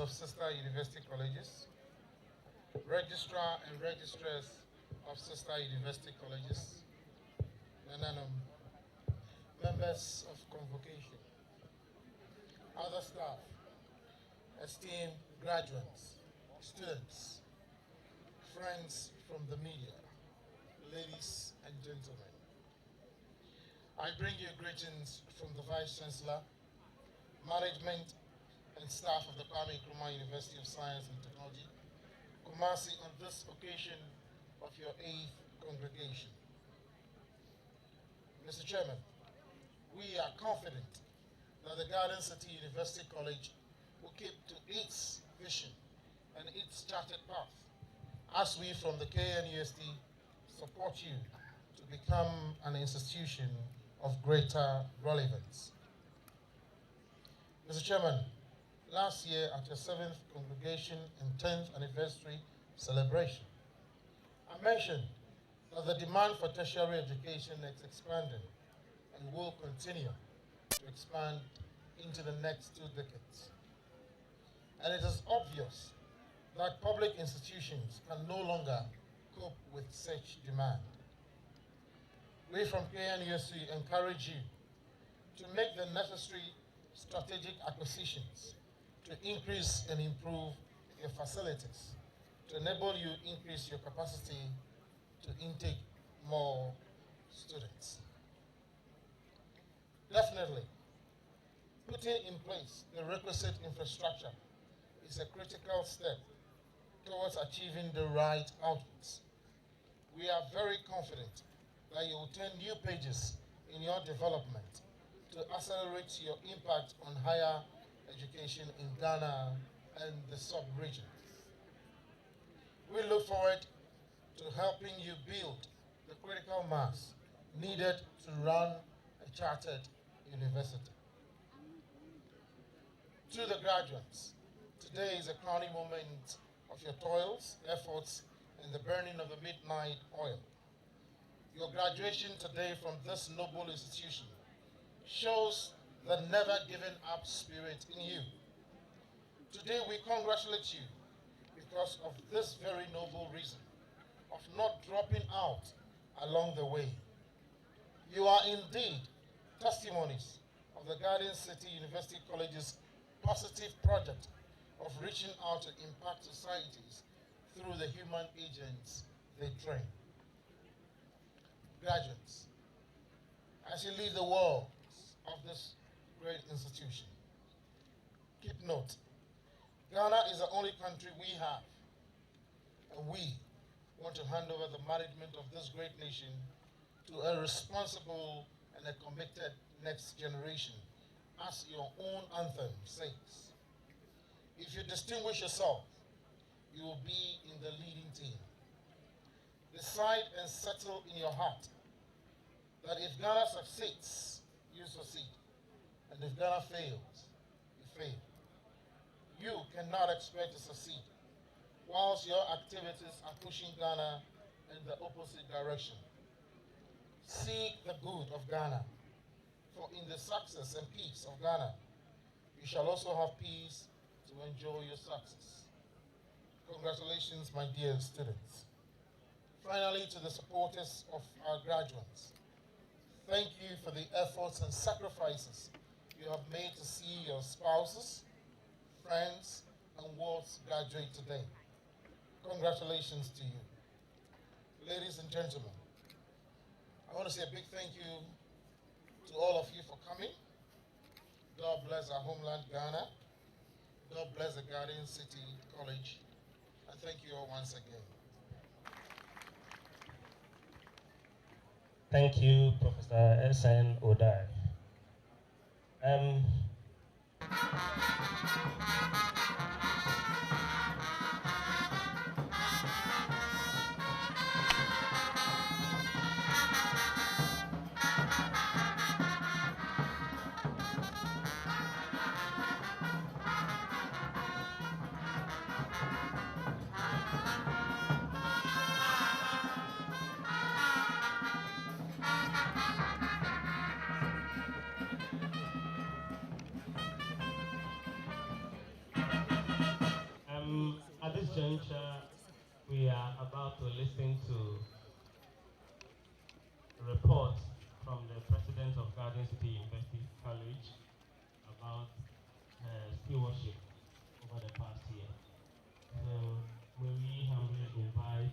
of sister university colleges, registrar and registrars of sister university colleges, and members of convocation, other staff, esteemed graduates, students, friends from the media, ladies and gentlemen. I bring you greetings from the Vice Chancellor, management and staff of the Kwame Nkrumah University of Science and Technology, Kumasi, on this occasion of your 8th congregation. Mr. Chairman, we are confident that the Garden City University College will keep to its vision and its charted path as we from the KNUST support you to become an institution of greater relevance. Mr. Chairman, last year at your 7th congregation and 10th anniversary celebration, I mentioned that the demand for tertiary education is expanding and will continue to expand into the next 2 decades. And it is obvious that public institutions can no longer cope with such demand. We from KNUST encourage you to make the necessary strategic acquisitions to increase and improve your facilities, to enable you increase your capacity to intake more students. Definitely, putting in place the requisite infrastructure is a critical step towards achieving the right outputs. We are very confident that you will turn new pages in your development to accelerate your impact on higher education in Ghana and the sub-region. We look forward to helping you build the critical mass needed to run a chartered university. To the graduates, today is a crowning moment of your toils, efforts, and the burning of the midnight oil. Your graduation today from this noble institution shows the never giving up spirit in you. Today we congratulate you because of this very noble reason of not dropping out along the way. You are indeed testimonies of the Garden City University College's positive project of reaching out to impact societies through the human agents they train. Graduates, as you leave the walls of this great institution, keep note, Ghana is the only country we have, and we want to hand over the management of this great nation to a responsible and a committed next generation, as your own anthem says. If you distinguish yourself, you will be in the leading team. Decide and settle in your heart that if Ghana succeeds, you succeed. And if Ghana fails, you fail. You cannot expect to succeed whilst your activities are pushing Ghana in the opposite direction. Seek the good of Ghana, for in the success and peace of Ghana, you shall also have peace to enjoy your success. Congratulations, my dear students. Finally, to the supporters of our graduates, thank you for the efforts and sacrifices you have made to see your spouses, friends, and wards graduate today. Congratulations to you. Ladies and gentlemen, I want to say a big thank you to all of you for coming. God bless our homeland, Ghana. God bless the Garden City College. And thank you all once again. Thank you, Professor S.N. Odai. juncture, we are about to listen to a report from the president of Garden City University College about stewardship over the past year. So, may we humbly invite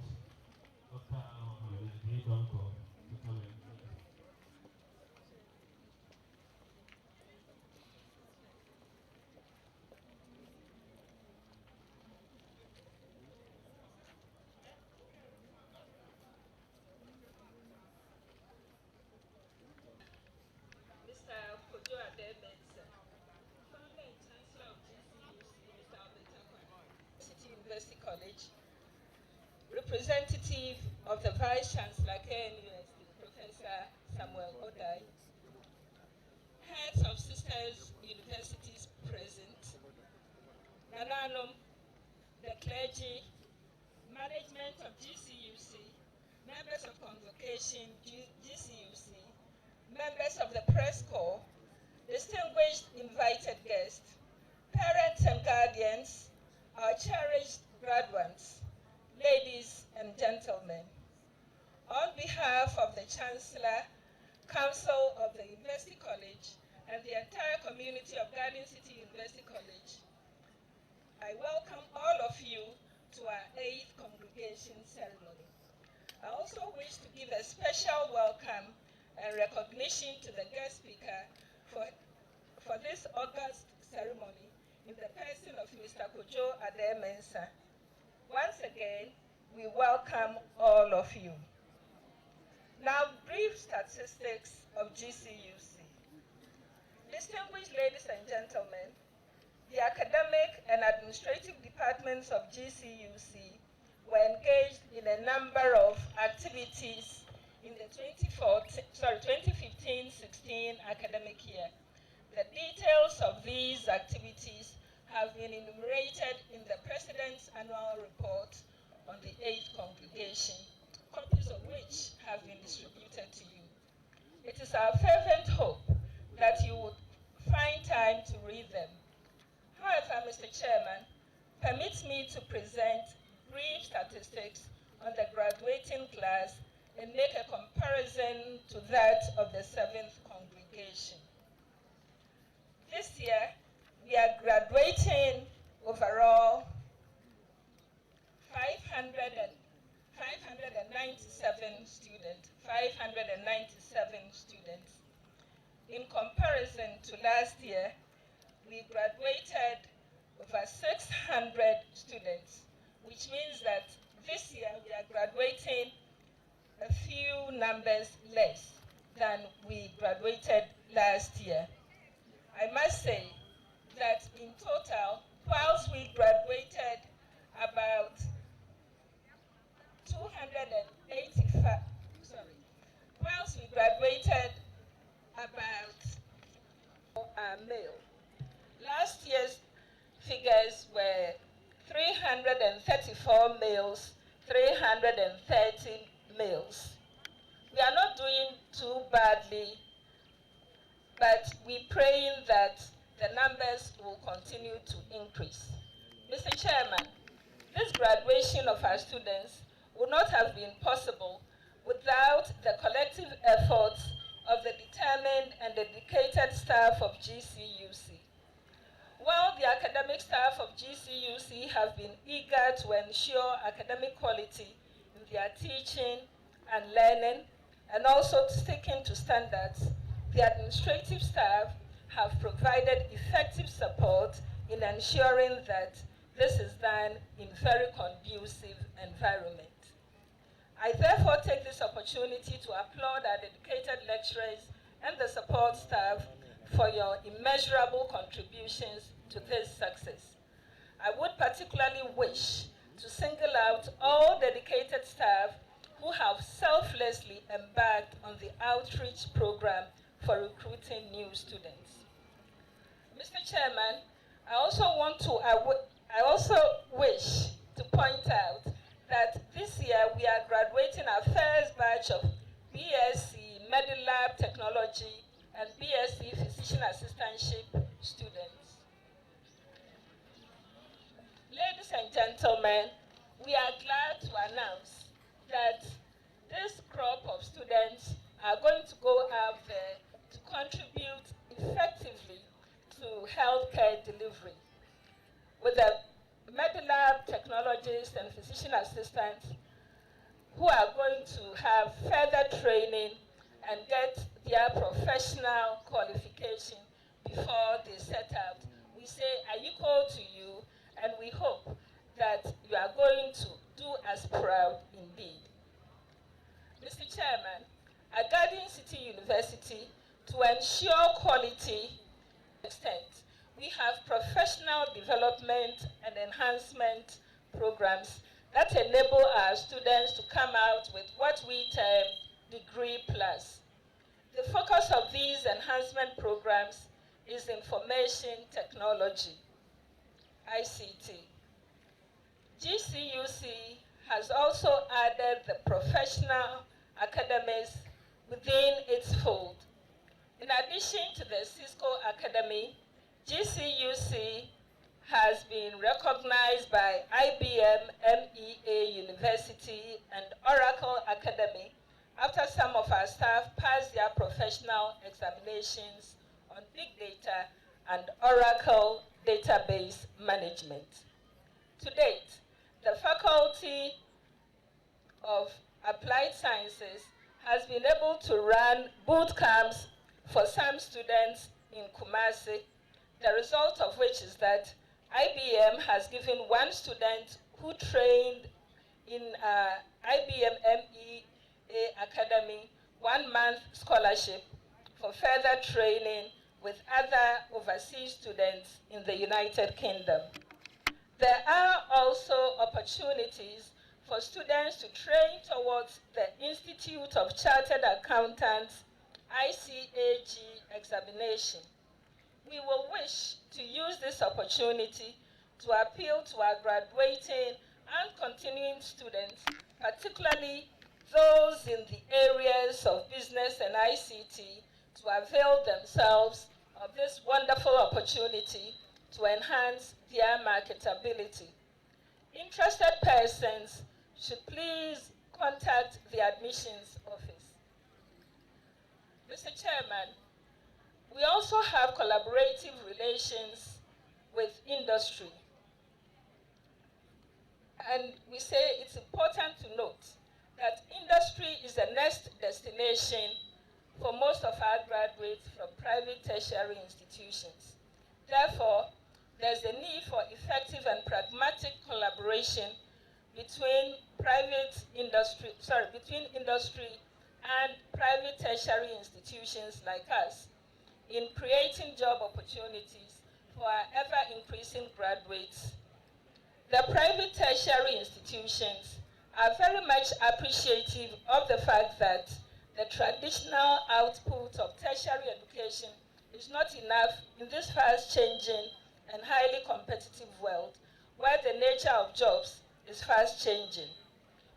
Dr. Mohamed Donko to come and Mr. Kojo Ademensa, founder and chancellor of GCUC, Mr. City University College, representative of the Vice Chancellor, KNUST, Professor Samuel Odai, heads of sisters universities present, Nananum, the clergy, management of GCUC, members of convocation GCUC, members of the press corps, distinguished invited guests, parents and guardians, our cherished graduates, ladies and gentlemen. On behalf of the Chancellor, Council of the University College, and the entire community of Garden City University College, I welcome all of you to our 8th congregation ceremony. I also wish to give a special welcome and recognition to the guest speaker for this august ceremony in the person of Mr. Kojo Ademensa. Once again, we welcome all of you. Now, brief statistics of GCUC. Distinguished ladies and gentlemen, the academic and administrative departments of GCUC were engaged in a number of activities in the 2015-16 academic year. The details of these activities have been enumerated in the President's annual report on the 8th congregation, copies of which have been distributed to you. It is our fervent hope that you would find time to read them. However, Mr. Chairman, permit me to present brief statistics on the graduating class and make a comparison to that of the 7th congregation. This year, we are graduating overall 597 students. In comparison to last year, we graduated over 600 students, which means that this year we are graduating a few numbers less than we graduated last year. I must say that in total, whilst we graduated about 285, whilst we graduated about male. Last year's figures were 334 males, 330 males. We are not doing too badly, but we're praying that the numbers will continue to increase. Mr. Chairman, this graduation of our students would not have been possible without the collective efforts of the determined and dedicated staff of GCUC. While the academic staff of GCUC have been eager to ensure academic quality in their teaching and learning, and also sticking to standards, the administrative staff have provided effective support in ensuring that this is done in very conducive environment. I therefore take this opportunity to applaud our dedicated lecturers and the support staff for your immeasurable contributions to this success. I would particularly wish to single out all dedicated staff who have selflessly embarked on the outreach program for recruiting new students. Mr. Chairman, I also wish to point out that this year we are graduating our first batch of BSc Medilab Technology and BSc Physician Assistantship students. Ladies and gentlemen, we are glad to announce that this crop of students are going to go out there to contribute effectively to healthcare delivery. With the MediLab technologists and physician assistants who are going to have further training and get their professional qualification before they set out. We say ayiko to you, and we hope that you are going to do us proud indeed. Mr. Chairman, at Guardian City University, to ensure quality extent, we have professional development and enhancement programs that enable our students to come out with what we term degree plus. The focus of these enhancement programs is information technology, ICT. Gcuc has also added the professional academies within its fold. In addition to the Cisco Academy, Gcuc has been recognized by IBM MEA University and Oracle Academy after some of our staff passed their professional examinations on big data and Oracle database management. To date, the Faculty of Applied Sciences has been able to run boot camps for some students in Kumasi, the result of which is that IBM has given one student who trained in IBM MEA Academy 1 month scholarship for further training with other overseas students in the United Kingdom. There are also opportunities for students to train towards the Institute of Chartered Accountants ICAG examination. We will wish to use this opportunity to appeal to our graduating and continuing students, particularly those in the areas of business and ICT, to avail themselves of this wonderful opportunity to enhance their marketability. Interested persons should please contact the admissions office. Mr. Chairman, we also have collaborative relations with industry. And we say it's important to note that industry is the next destination for most of our graduates from private tertiary institutions. Therefore, there's a need for effective and pragmatic collaboration between industry and private tertiary institutions like us in creating job opportunities for our ever-increasing graduates. The private tertiary institutions are very much appreciative of the fact that the traditional output of tertiary education is not enough in this fast-changing and highly competitive world where the nature of jobs is fast-changing.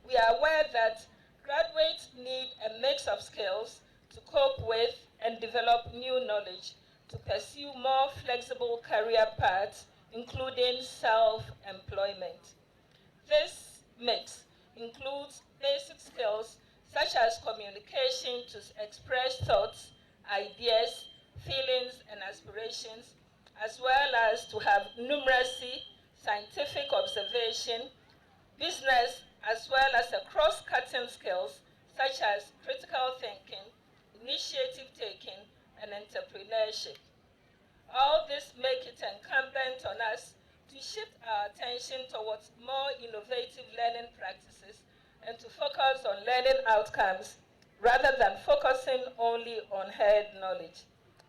We are aware that graduates need a mix of skills to cope with and develop new knowledge to pursue more flexible career paths, including self-employment. This mix includes basic skills such as communication to express thoughts, ideas, feelings, and aspirations, as well as to have numeracy, scientific observation, business, as well as a cross-cutting skills such as critical thinking, initiative taking, and entrepreneurship. All this make it incumbent on us to shift our attention towards more innovative learning practices and to focus on learning outcomes rather than focusing only on head knowledge.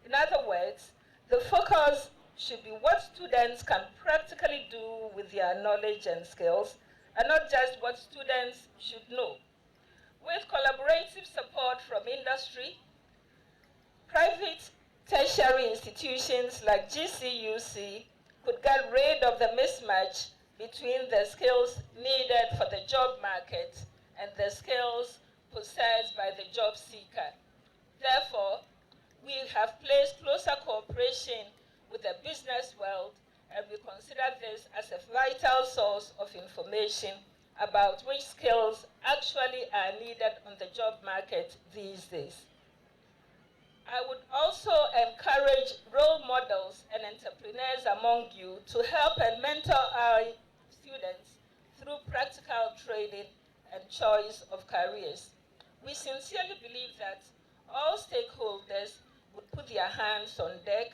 In other words, the focus should be what students can practically do with their knowledge and skills, and not just what students should know. With collaborative support from industry, private tertiary institutions like Gcuc could get rid of the mismatch between the skills needed for the job market and the skills possessed by the job seeker. Therefore, we have placed closer cooperation with the business world and we consider this as a vital source of information about which skills actually are needed on the job market these days. I would also encourage role models and entrepreneurs among you to help and mentor our students through practical training and choice of careers. We sincerely believe that all stakeholders would put their hands on deck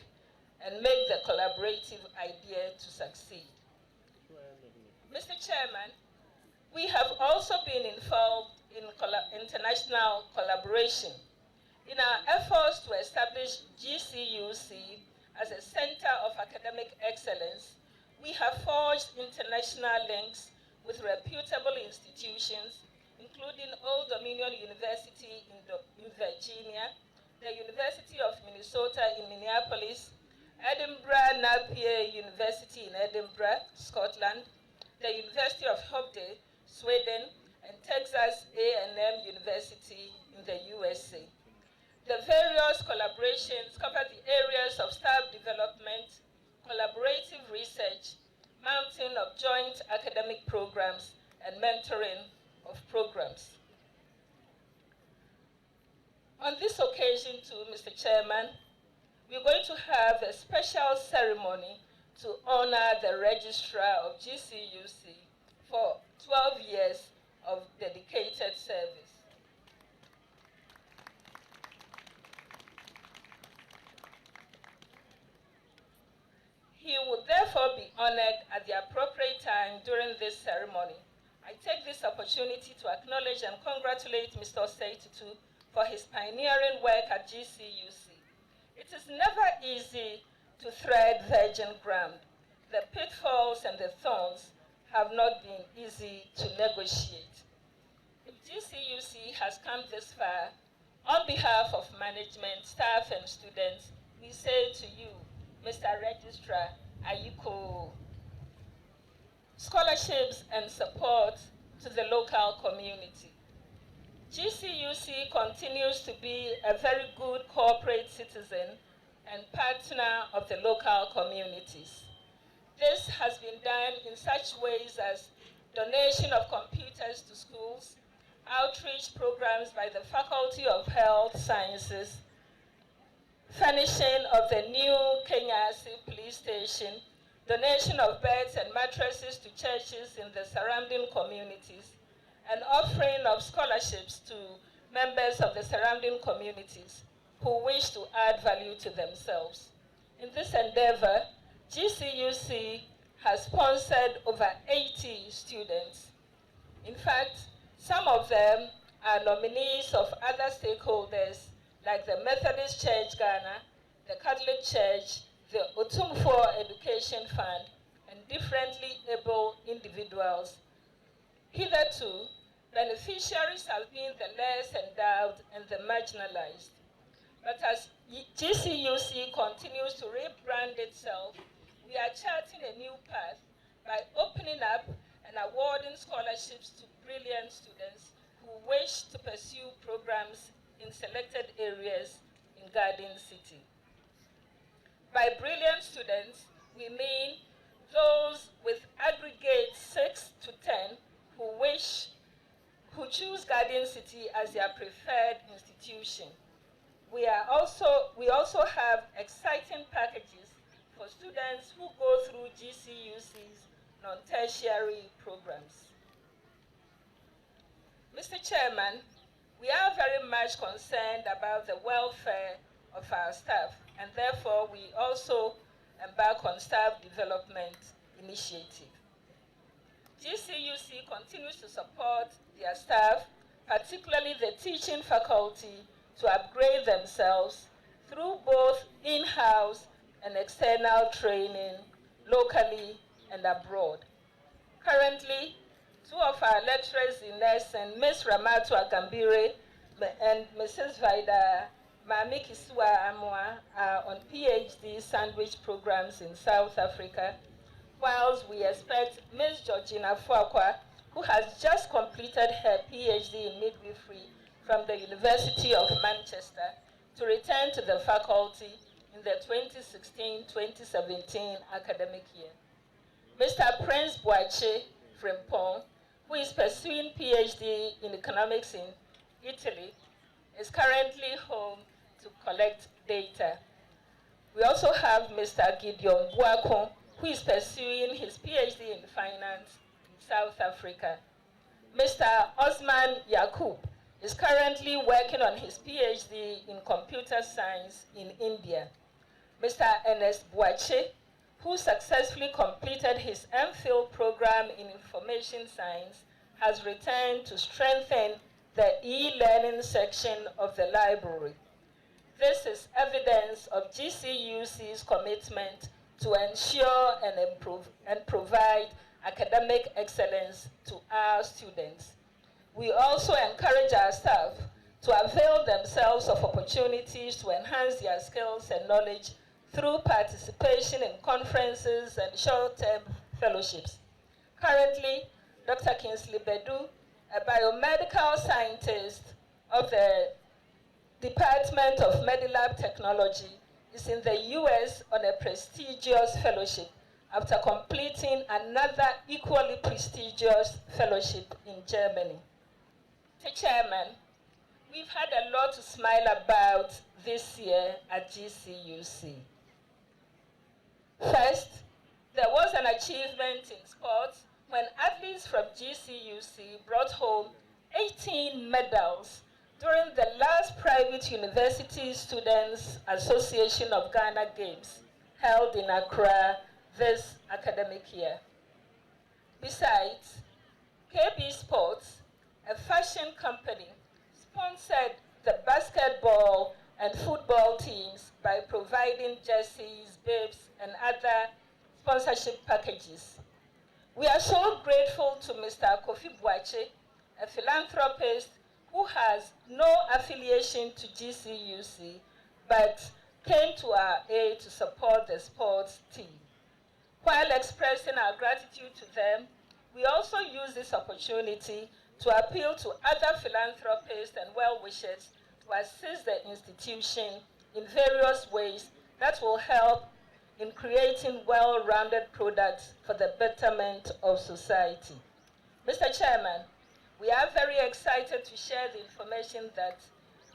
and make the collaborative idea to succeed. Mr. Chairman, we have also been involved in international collaboration. In our efforts to establish GCUC as a center of academic excellence, we have forged international links with reputable institutions, including Old Dominion University in Virginia, the University of Minnesota in Minneapolis, Edinburgh Napier University in Edinburgh, Scotland, the University of Hobday, Sweden, and Texas A&M University in the USA. The various collaborations cover the areas of staff development, collaborative research, mounting of joint academic programs, and mentoring of programs. On this occasion too, Mr. Chairman, we're going to have a special ceremony to honor the Registrar of GCUC for 12 years of dedicated service. He would therefore be honored at the appropriate time during this ceremony. I take this opportunity to acknowledge and congratulate Mr. Seitutu for his pioneering work at GCUC. It is never easy to tread virgin ground. The pitfalls and the thorns have not been easy to negotiate. If GCUC has come this far, on behalf of management, staff, and students, we say to you, Mr. Registrar, Ayuko, scholarships and support to the local community. GCUC continues to be a very good corporate citizen and partner of the local communities. This has been done in such ways as donation of computers to schools, outreach programs by the Faculty of Health Sciences, furnishing of the new Kenyasi police station, donation of beds and mattresses to churches in the surrounding communities, and offering of scholarships to members of the surrounding communities who wish to add value to themselves. In this endeavor, GCUC has sponsored over 80 students. In fact, some of them are nominees of other stakeholders like the Methodist Church Ghana, the Catholic Church, the Otumfuo Education Fund, and differently able individuals. Hitherto, beneficiaries have been the less endowed and the marginalized. But as GCUC continues to rebrand itself, we are charting a new path by opening up and awarding scholarships to brilliant students who wish to pursue programs in selected areas in Garden City. By brilliant students, we mean those with aggregate 6 to 10 who choose Garden City as their preferred institution. We also have exciting packages for students who go through GCUC's non-tertiary programs. Mr. Chairman, we are very much concerned about the welfare of our staff, and therefore we also embark on staff development initiative. GCUC continues to support their staff, particularly the teaching faculty, to upgrade themselves through both in-house and external training, locally and abroad. Currently, 2 of our lecturers in nursing, Ms. Ramatu Agambire and Mrs. Vida Mami Kisua Amwa, are on PhD sandwich programs in South Africa, whilst we expect Ms. Georgina Fuakwa, who has just completed her PhD in midwifery from the University of Manchester, to return to the faculty in the 2016-2017 academic year. Mr. Prince Boache Frimpong, who is pursuing PhD in economics in Italy, is currently home to collect data. We also have Mr. Gideon Buakon, who is pursuing his PhD in finance in South Africa. Mr. Osman Yakub is currently working on his PhD in computer science in India. Mr. Ernest Boache, who successfully completed his MPhil program in information science, has returned to strengthen the e-learning section of the library. This is evidence of GCUC's commitment to ensure and provide academic excellence to our students. We also encourage our staff to avail themselves of opportunities to enhance their skills and knowledge through participation in conferences and short-term fellowships. Currently, Dr. Kingsley Bedu, a biomedical scientist of the Department of Medilab Technology, is in the US on a prestigious fellowship after completing another equally prestigious fellowship in Germany. Mr. Chairman, we've had a lot to smile about this year at GCUC. First, there was an achievement in sports when athletes from GCUC brought home 18 medals during the last private University Students Association of Ghana Games held in Accra this academic year. Besides, KB Sports, a fashion company, sponsored the basketball and football teams by providing jerseys, bibs, and other sponsorship packages. We are so grateful to Mr. Kofi Boache, a philanthropist who has no affiliation to GCUC, but came to our aid to support the sports team. While expressing our gratitude to them, we also use this opportunity to appeal to other philanthropists and well-wishers to assist the institution in various ways that will help in creating well-rounded products for the betterment of society. Mr. Chairman, we are very excited to share the information that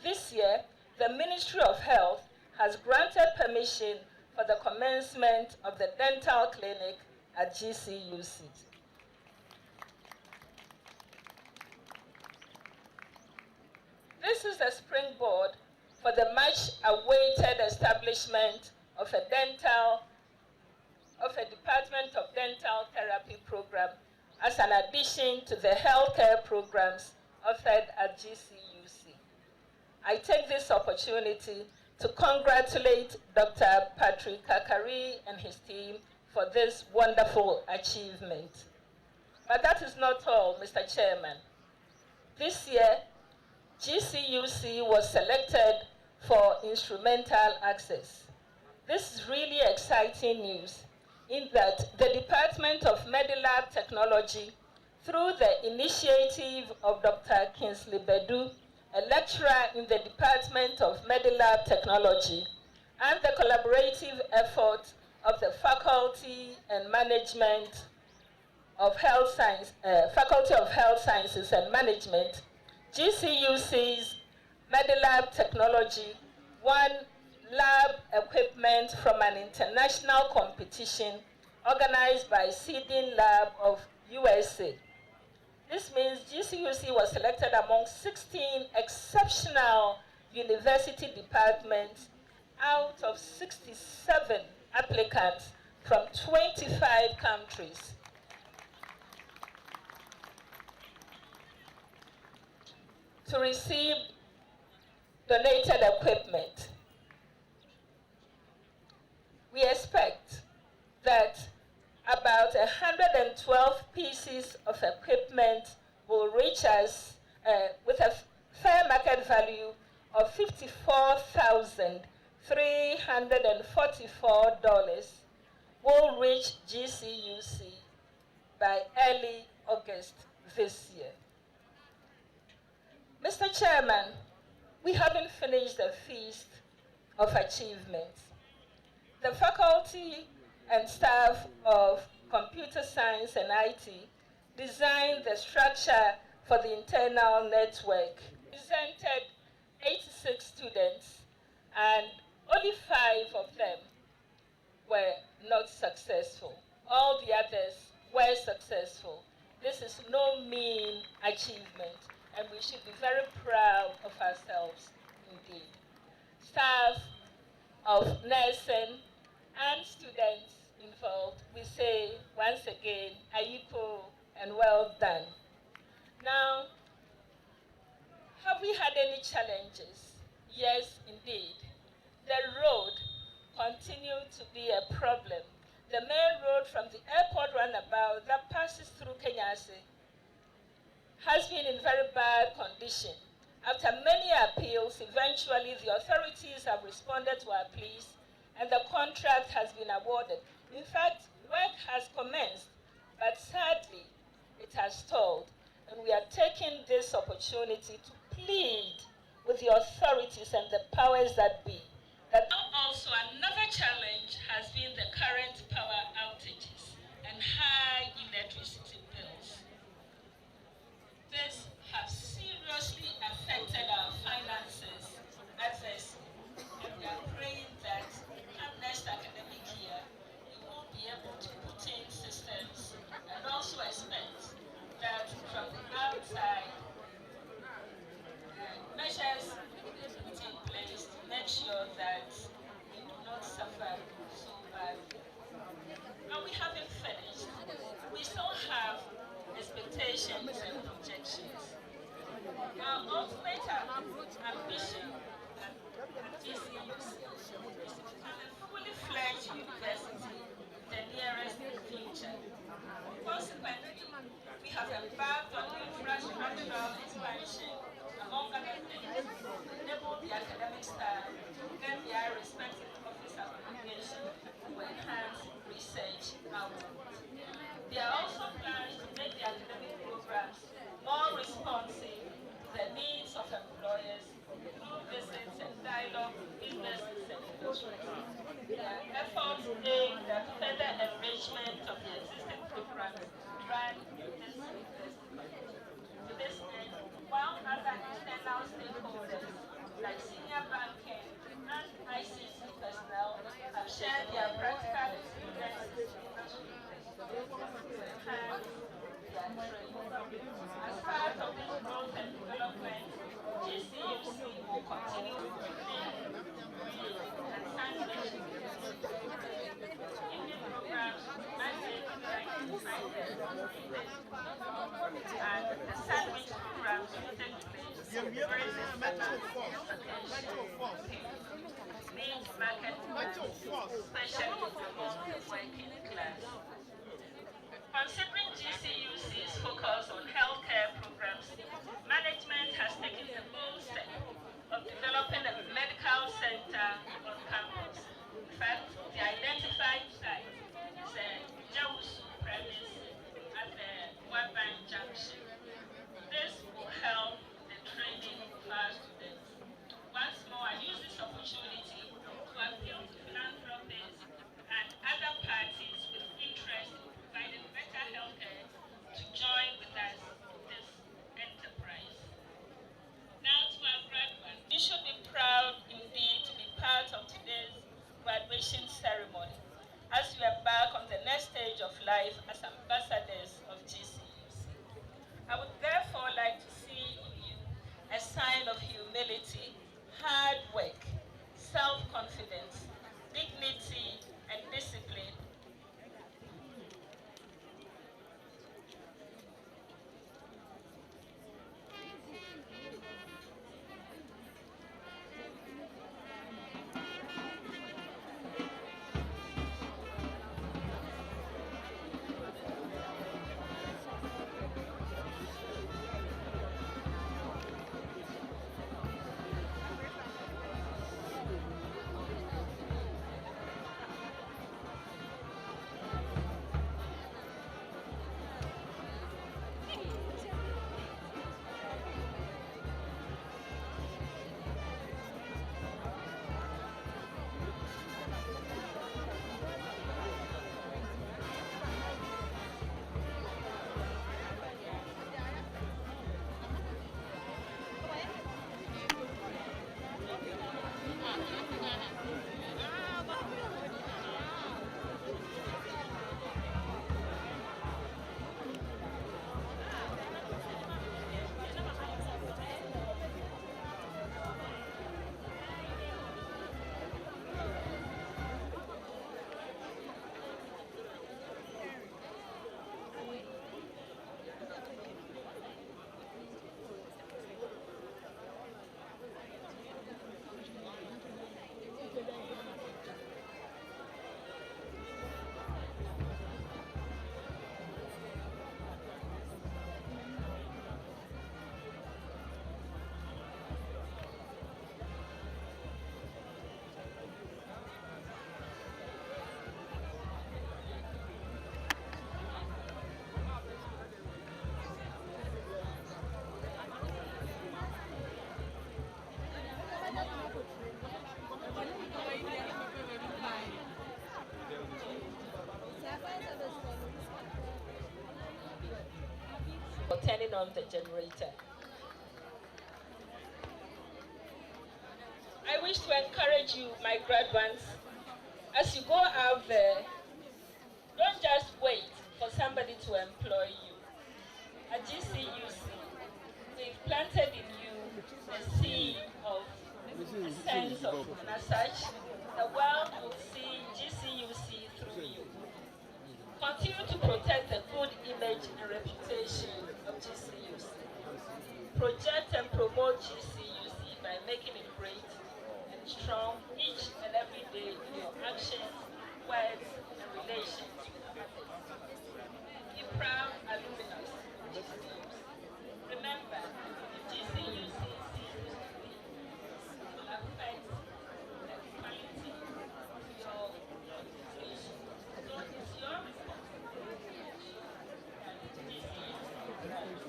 this year, the Ministry of Health has granted permission for the commencement of the dental clinic at GCUC. This is the springboard for the much-awaited establishment of a Department of Dental Therapy program as an addition to the healthcare programs offered at GCUC. I take this opportunity to congratulate Dr. Patrick Kakari and his team for this wonderful achievement. But that is not all, Mr. Chairman. This year, GCUC was selected for instrumental access. This is really exciting news in that the Department of Medilab Technology, through the initiative of Dr. Kingsley Bedu, a lecturer in the Department of Medilab Technology, and the collaborative effort of the Faculty of Health Sciences and Management, GCUC's Medilab Technology won lab equipment from an international competition organized by Seeding Lab of USA. This means GCUC was selected among 16 exceptional university departments out of 67 applicants from 25 countries. To receive donated equipment. We expect that about 112 pieces of equipment will reach us with a fair market value of $54,344 will reach GCUC by early August this year. Mr. Chairman, we haven't finished the feast of achievements. The faculty and staff of Computer Science and IT designed the structure for the internal network. Presented 86 students, and only 5 of them were not successful. All the others were successful. This is no mean achievement, and we should be very proud of ourselves indeed. Staff of nursing and students involved, we say once again, Ayiko and well done. Now, have we had any challenges? Yes, indeed. The road continued to be a problem. The main road from the airport roundabout that passes through Kenyasi has been in very bad condition. After many appeals, eventually the authorities have responded to our pleas and the contract has been awarded. In fact, work has commenced, but sadly, it has stalled. And we are taking this opportunity to plead with the authorities and the powers that be. That also another challenge has been the current power outages and high electricity bills. This has seriously affected our finances adversely, and we are praying that come next academic year, we will be able to put in systems and also expect that from the outside, measures will be put in place to make sure that we do not suffer so badly. Now we haven't finished. We still have expectations and projections. Our ultimate ambition at GCUC is to become a fully fledged university in the nearest future. Consequently, we have embarked on infrastructural expansion, among other things, to enable the academic staff to get their respective office accommodation to enhance research output. There are also plans to make the academic programs more responsive to the needs of employers through visits and dialogue with businesses and industry. There are efforts aimed at further enrichment of the existing programs run in this university. To this end, while other external stakeholders like senior banking and ICT personnel have shared their practical experiences in industry to enhance their training. As part of this growth and development, GCUC will continue to remain and sandwich evening programs Monday to Friday and the sandwich programs will take place during the meet market especially among the working class. Considering GCUC's focus on healthcare programs, management has taken the bold step of developing a medical center on campus. In fact, the identified site is a Jawusu premise at the Waban Junction. This will help the training of our students. Once more, I use this opportunity to appeal to philanthropists and other parties with interest in providing better healthcare to join with us for turning on the generator. I wish to encourage you, my graduates, as you go out there, don't just wait for somebody to employ you. At GCUC, we've planted in you the seed of a sense of, and as such, the world will see GCUC through you. Continue to protect the good image and reputation of GCUC. Project and promote GCUC by making it great and strong each and every day in your actions, words, and relations with others. Be proud alumni of GCUC. Remember, if GCUC ceases to be, it will affect the quality of your organization. So it's your responsibility to ensure that GCUC thrives.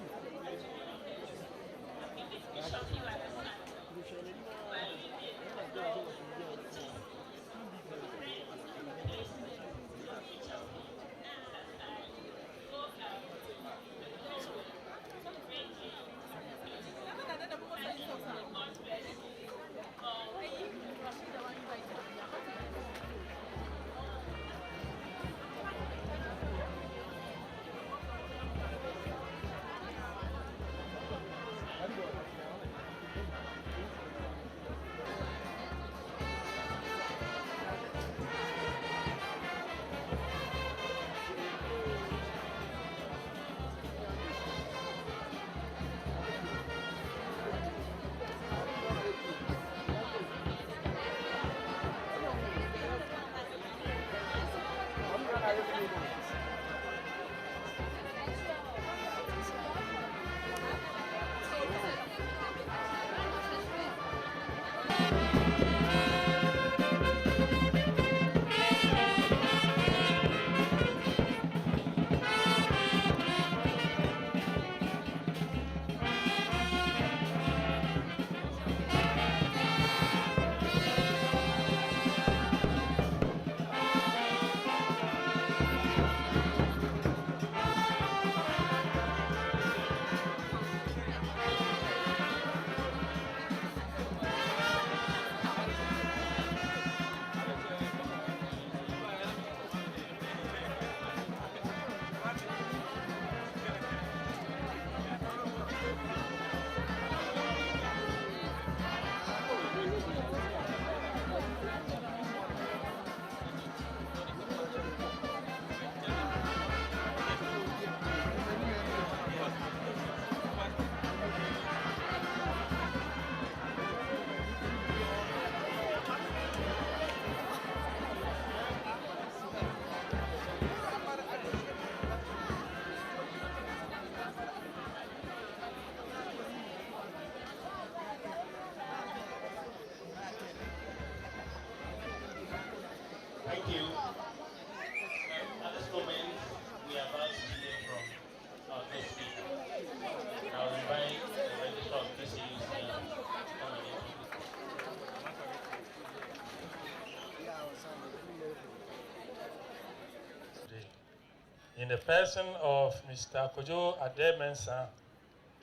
I'm giving Bishop you understand. You are leaving the door with GCUC. Pray placement of each of you as aside. Go out and go greatly. Thank you. God bless you all. Thank you. At this moment, we are about to hear from our guest speaker. I'll invite the registrar of GCUC to come and introduce. In the person of Mr. Kojo Ademensa,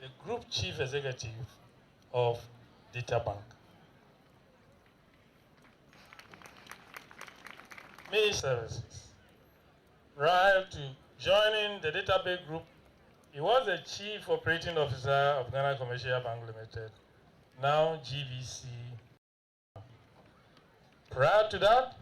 the Group Chief Executive of Databank. Many services. Prior to joining the Database Group, he was the Chief Operating Officer of Ghana Commercial Bank Limited, now GVC. Prior to that,